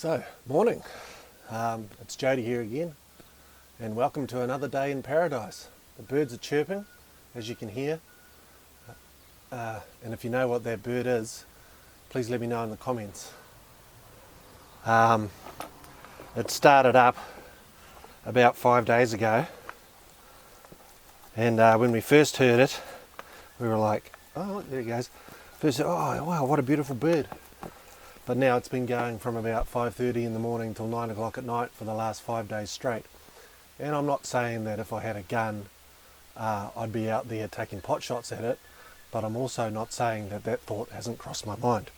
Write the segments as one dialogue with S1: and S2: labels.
S1: So, morning. It's Jody here again, and welcome to another day in paradise. The birds are chirping, as you can hear, and if you know what that bird is, please let me know in the comments. It started up about 5 days ago, and when we first heard it, we were like, oh, look, there he goes. First, oh wow, what a beautiful bird. But now it's been going from about 5:30 in the morning till 9 o'clock at night for the last 5 days straight. And I'm not saying that if I had a gun, I'd be out there taking pot shots at it, but I'm also not saying that that thought hasn't crossed my mind.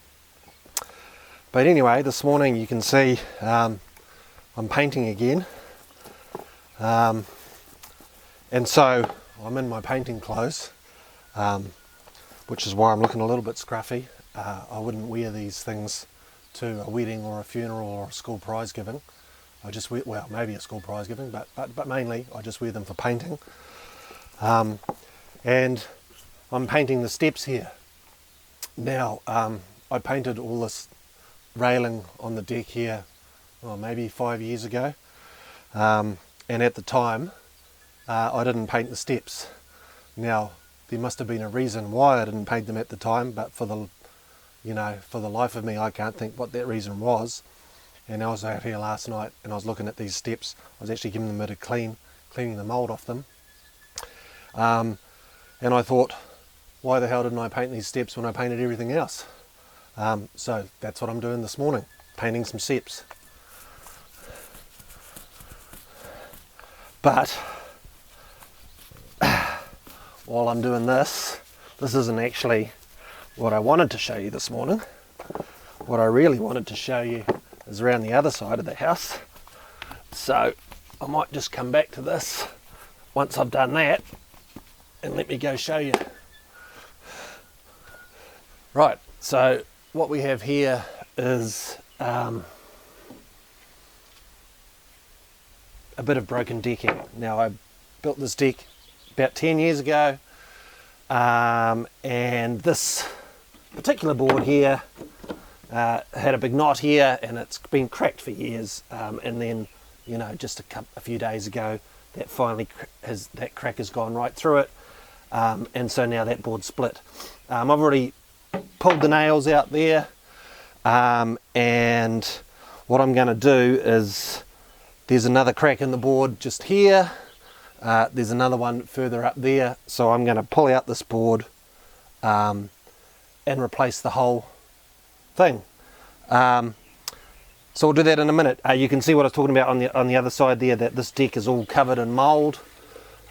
S1: But anyway, this morning you can see I'm painting again. And so I'm in my painting clothes, which is why I'm looking a little bit scruffy. I wouldn't wear these things to a wedding or a funeral or a school prize giving. I just wear, well, maybe a school prize giving, but mainly I just wear them for painting. And I'm painting the steps here. Now, I painted all this railing on the deck here, maybe 5 years ago. And at the time, I didn't paint the steps. Now, there must have been a reason why I didn't paint them at the time, but for the life of me, I can't think what that reason was. And I was out here last night and I was looking at these steps. I was actually giving them a bit of cleaning the mould off them. And I thought, why the hell didn't I paint these steps when I painted everything else? So that's what I'm doing this morning, painting some steps. But while I'm doing this isn't actually what I wanted to show you this morning. What I really wanted to show you is around the other side of the house. So I might just come back to this once I've done that, and let me go show you. Right, so what we have here is a bit of broken decking. Now, I built this deck about 10 years ago, and this particular board here had a big knot here, and it's been cracked for years, and then just a few days ago that finally that crack has gone right through it, and so now that board's split. I've already pulled the nails out there, and what I'm going to do is, there's another crack in the board just here, there's another one further up there, so I'm going to pull out this board and replace the whole thing. So we'll do that in a minute. You can see what I was talking about on the other side there, that this deck is all covered in mould,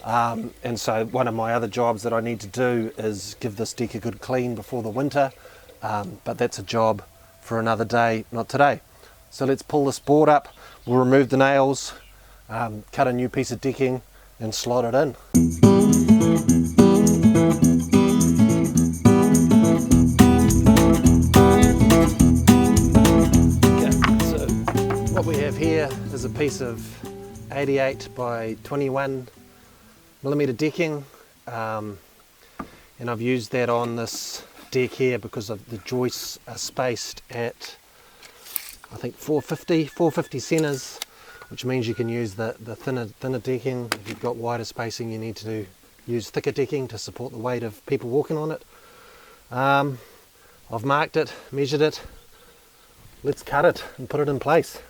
S1: and so one of my other jobs that I need to do is give this deck a good clean before the winter, but that's a job for another day, not today. So let's pull this board up, we'll remove the nails, cut a new piece of decking and slot it in. What we have here is a piece of 88 by 21 millimeter decking, and I've used that on this deck here because of the joists are spaced at, I think, 450 centres, which means you can use the thinner decking. If you've got wider spacing, you need to use thicker decking to support the weight of people walking on it. I've marked it, measured it. Let's cut it and put it in place.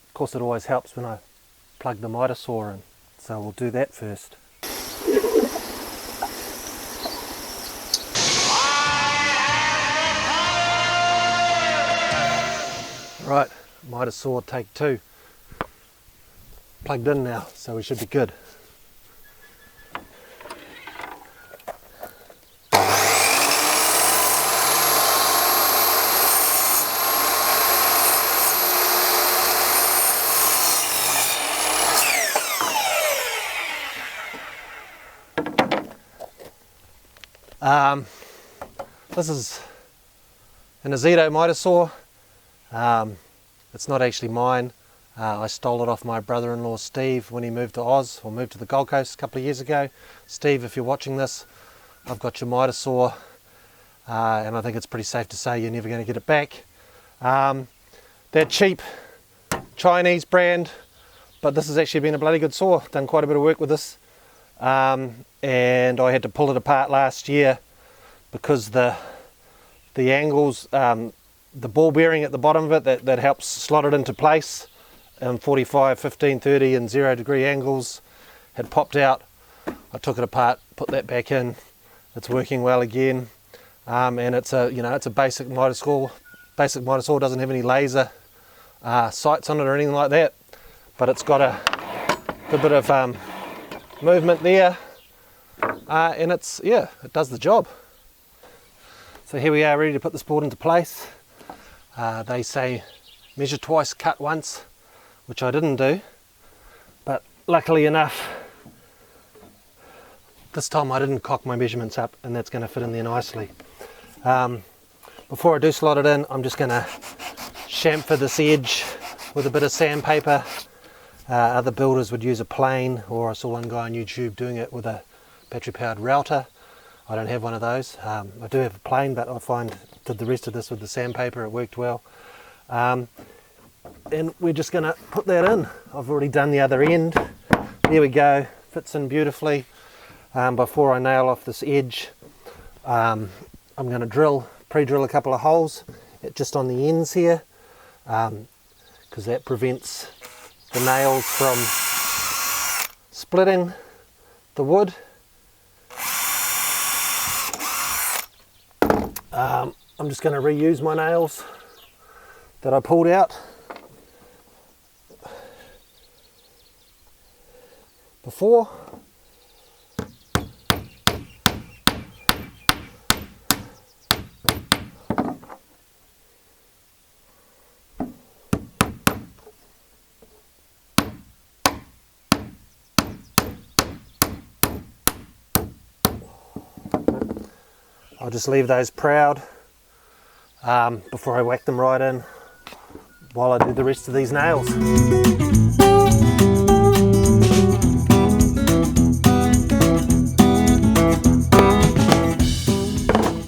S1: Of course, it always helps when I plug the miter saw in, so we'll do that first. Right, miter saw take 2. Plugged in now, so we should be good. This is an Azito miter saw. It's not actually mine. I stole it off my brother-in-law Steve when he moved to Oz, or moved to the Gold Coast a couple of years ago. Steve, if you're watching this, I've got your miter saw, and I think it's pretty safe to say you're never going to get it back. That cheap Chinese brand, but this has actually been a bloody good saw. Done quite a bit of work with this, and I had to pull it apart last year because the angles, the ball bearing at the bottom of it that helps slot it into place, 45, 15, 30 and 0 degree angles had popped out. I took it apart, put that back in. It's working well again, and it's a basic miter saw. Basic miter saw, doesn't have any laser sights on it or anything like that, but it's got a good bit of movement there, and it does the job. So here we are, ready to put this board into place. They say measure twice, cut once, which I didn't do, but luckily enough this time I didn't cock my measurements up, and that's going to fit in there nicely. Before I do slot it in, I'm just going to chamfer this edge with a bit of sandpaper. Other builders would use a plane, or I saw one guy on YouTube doing it with a battery powered router. I don't have one of those. I do have a plane, but I find did the rest of this with the sandpaper, it worked well. And we're just going to put that in. I've already done the other end. There we go, fits in beautifully. Before I nail off this edge, I'm going to pre-drill a couple of holes just on the ends here, because that prevents the nails from splitting the wood. I'm just going to reuse my nails that I pulled out before. I'll just leave those proud before I whack them right in while I do the rest of these nails.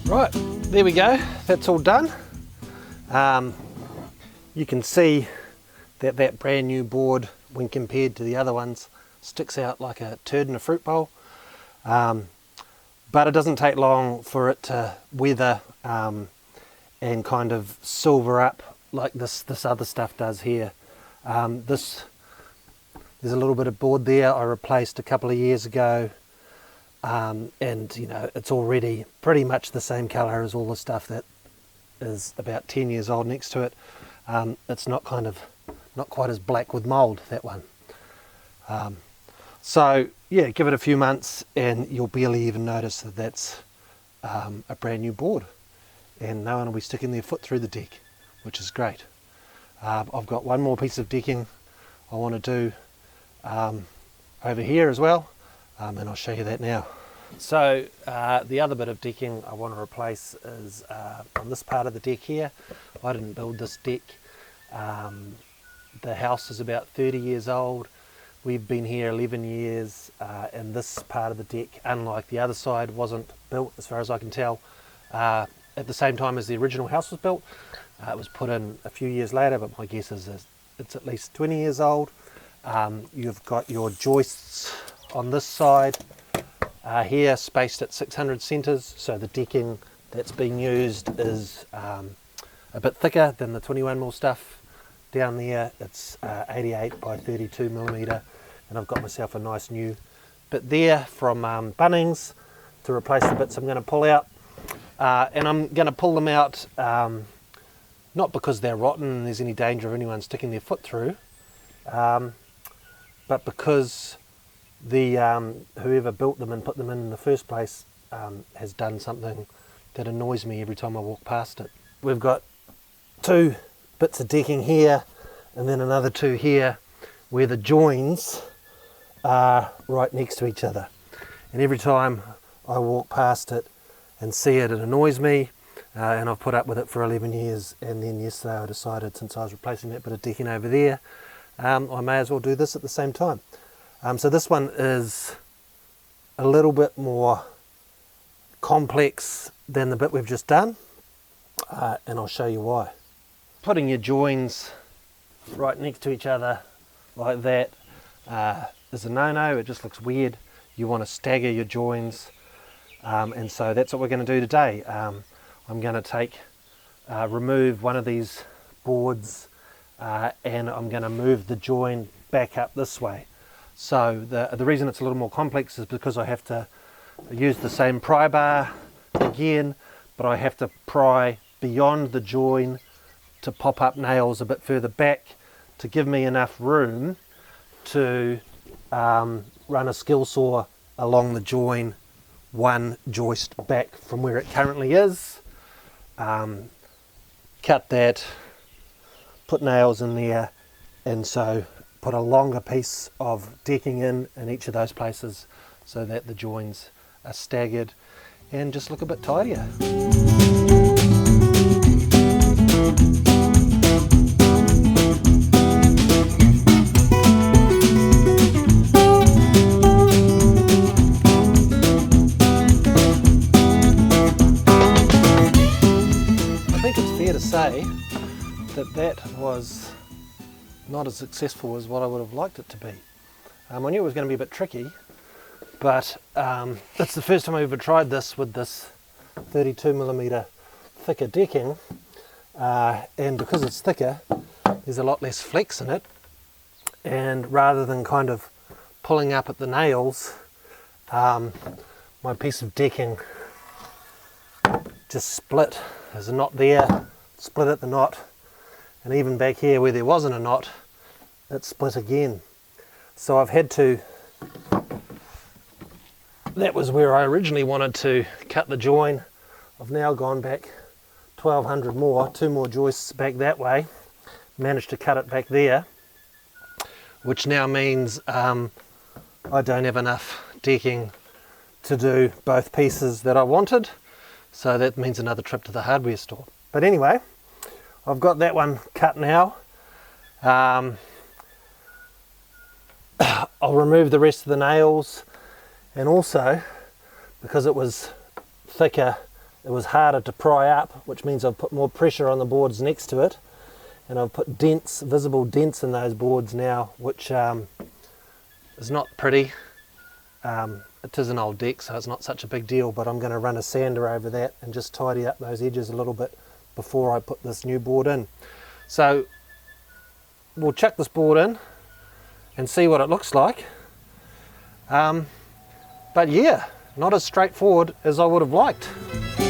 S1: Right, there we go, that's all done. You can see that that brand new board, when compared to the other ones, sticks out like a turd in a fruit bowl. But it doesn't take long for it to weather and kind of silver up like this other stuff does here. There's a little bit of board there I replaced a couple of years ago, and it's already pretty much the same colour as all the stuff that is about 10 years old next to it. It's not quite as black with mould, that one. So yeah, give it a few months and you'll barely even notice that that's a brand new board, and no one will be sticking their foot through the deck, which is great. I've got one more piece of decking I want to do over here as well, and I'll show you that now. So the other bit of decking I want to replace is on this part of the deck here. I didn't build this deck. The house is about 30 years old. We've been here 11 years, and this part of the deck, unlike the other side, wasn't built, as far as I can tell, at the same time as the original house was built. It was put in a few years later, but my guess is it's at least 20 years old. You've got your joists on this side here, spaced at 600 centres, so the decking that's being used is a bit thicker than the 21mm stuff. Down there it's 88 by 32 millimetre, and I've got myself a nice new bit there from Bunnings to replace the bits I'm going to pull out, and I'm going to pull them out not because they're rotten and there's any danger of anyone sticking their foot through, but because the whoever built them and put them in the first place has done something that annoys me every time I walk past it. We've got two bits of decking here and then another two here where the joins are right next to each other, and every time I walk past it and see it, it annoys me, and I've put up with it for 11 years, and then yesterday I decided, since I was replacing that bit of decking over there, I may as well do this at the same time. So this one is a little bit more complex than the bit we've just done, and I'll show you why. Putting your joins right next to each other like that is a no-no. It just looks weird. You want to stagger your joins, and so that's what we're going to do today. I'm going to remove one of these boards and I'm going to move the join back up this way. So the reason it's a little more complex is because I have to use the same pry bar again, but I have to pry beyond the join to pop up nails a bit further back to give me enough room to run a skill saw along the join one joist back from where it currently is. Cut that, put nails in there, and so put a longer piece of decking in each of those places so that the joins are staggered and just look a bit tidier. To say that was not as successful as what I would have liked it to be. I knew it was going to be a bit tricky, but it's the first time I've ever tried this with this 32mm thicker decking, and because it's thicker there's a lot less flex in it, and rather than kind of pulling up at the nails, my piece of decking just split. There's a knot there, split at the knot, and even back here where there wasn't a knot, it split again. So I've had to, that was where I originally wanted to cut the join. I've now gone back 1200 more, 2 more joists back that way, managed to cut it back there, which now means I don't have enough decking to do both pieces that I wanted, so that means another trip to the hardware store. But anyway, I've got that one cut now. I'll remove the rest of the nails, and also because it was thicker it was harder to pry up, which means I've put more pressure on the boards next to it, and I've put dents, visible dents in those boards now, which is not pretty. It is an old deck, so it's not such a big deal, but I'm going to run a sander over that and just tidy up those edges a little bit before I put this new board in. So we'll chuck this board in and see what it looks like. But yeah, not as straightforward as I would have liked. So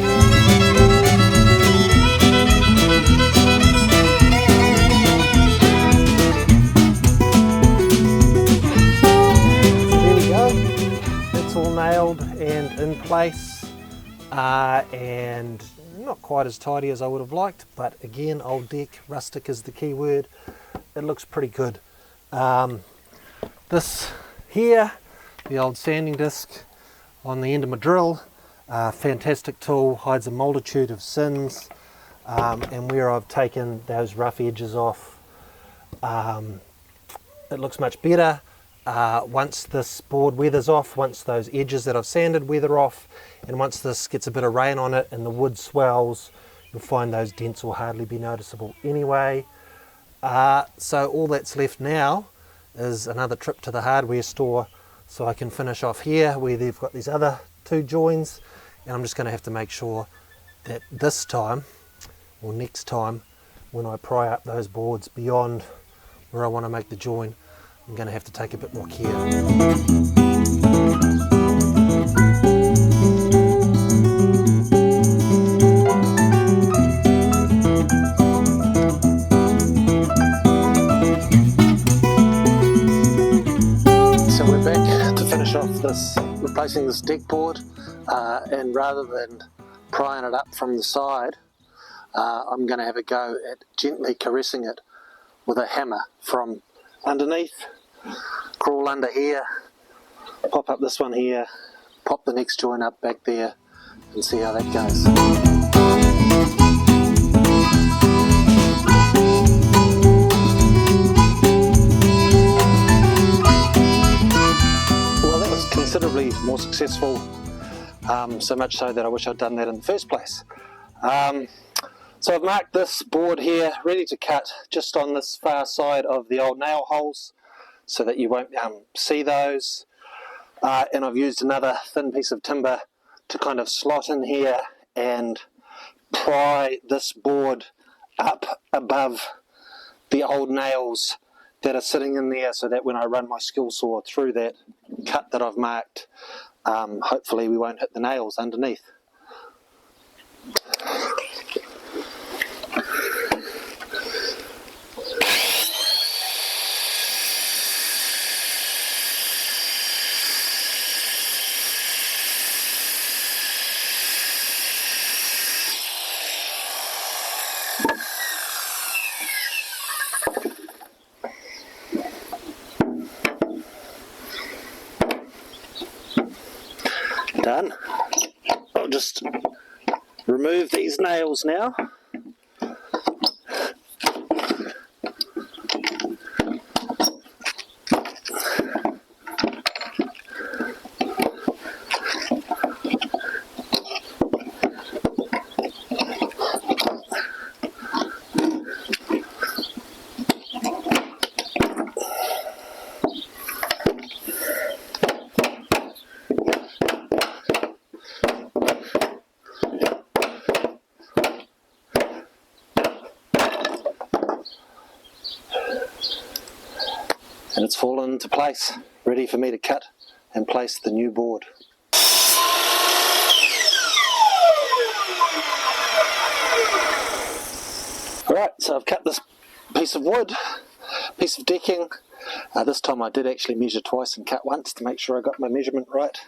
S1: there we go. It's all nailed and in place, and not quite as tidy as I would have liked, but again, old deck, rustic is the key word. It looks pretty good. This here, the old sanding disc on the end of my drill, fantastic tool, hides a multitude of sins, and where I've taken those rough edges off, it looks much better. Once this board weathers off, once those edges that I've sanded weather off, and once this gets a bit of rain on it and the wood swells, you'll find those dents will hardly be noticeable anyway. So all that's left now is another trip to the hardware store so I can finish off here where they've got these other 2 joins, and I'm just going to have to make sure that this time, or next time, when I pry up those boards beyond where I want to make the join, I'm going to have to take a bit more care. So we're back to finish off this, replacing this deck board, and rather than prying it up from the side, I'm going to have a go at gently caressing it with a hammer from underneath. Crawl under here, pop up this one here, pop the next joint up back there, and see how that goes. Well, that was considerably more successful so much so that I wish I'd done that in the first place. So I've marked this board here ready to cut just on this far side of the old nail holes so that you won't see those, and I've used another thin piece of timber to kind of slot in here and pry this board up above the old nails that are sitting in there, so that when I run my skill saw through that cut that I've marked, hopefully we won't hit the nails underneath. Done. I'll just remove these nails now. And it's fallen into place, ready for me to cut and place the new board. Alright, so I've cut this piece of wood, piece of decking. This time I did actually measure twice and cut once to make sure I got my measurement right.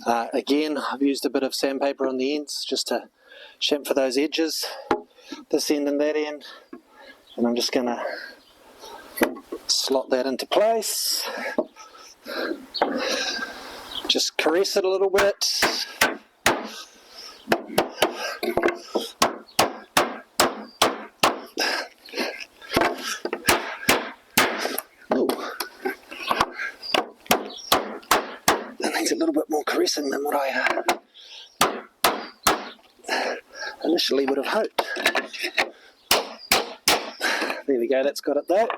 S1: Again, I've used a bit of sandpaper on the ends just to chamfer those edges, this end and that end, and I'm just going to slot that into place. Just caress it a little bit. Ooh. That needs a little bit more caressing than what I initially would have hoped. There we go, that's got it there.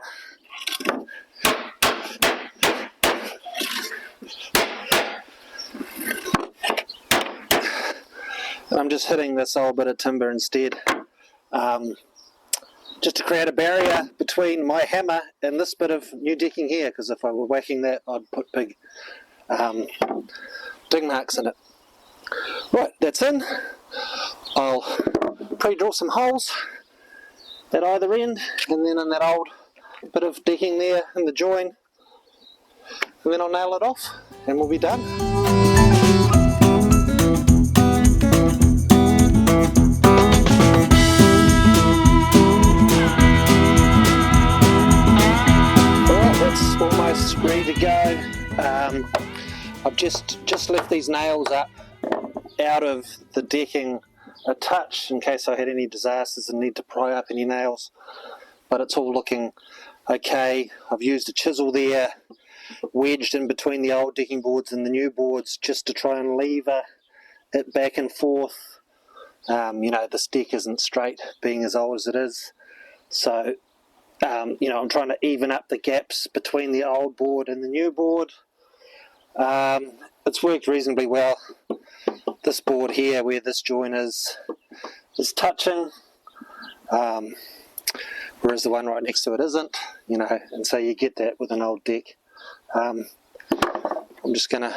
S1: And I'm just hitting this old bit of timber instead, just to create a barrier between my hammer and this bit of new decking here, because if I were whacking that I'd put big dig marks in it. Right, that's in. I'll pre-draw some holes at either end, and then in that old bit of decking there in the join, and then I'll nail it off and we'll be done. Alright, that's almost ready to go. I've just left these nails up out of the decking a touch in case I had any disasters and need to pry up any nails, but it's all looking okay. I've used a chisel there, wedged in between the old decking boards and the new boards, just to try and lever it back and forth. You know, this deck isn't straight, being as old as it is, so you know, I'm trying to even up the gaps between the old board and the new board. It's worked reasonably well. This board here, where this join is touching, whereas the one right next to it isn't, you know, and so you get that with an old deck. I'm just going to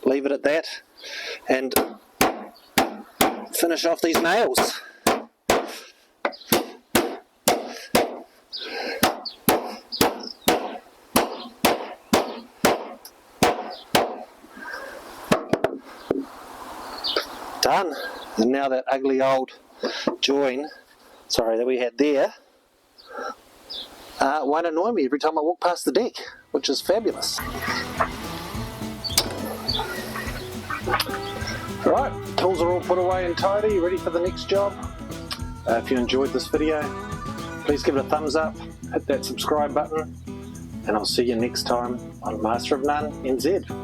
S1: leave it at that and finish off these nails. Done. And now that ugly old join, that we had there, won't annoy me every time I walk past the deck, which is fabulous. Alright, tools are all put away and tidy, ready for the next job. If you enjoyed this video, please give it a thumbs up, hit that subscribe button, and I'll see you next time on Master of None NZ.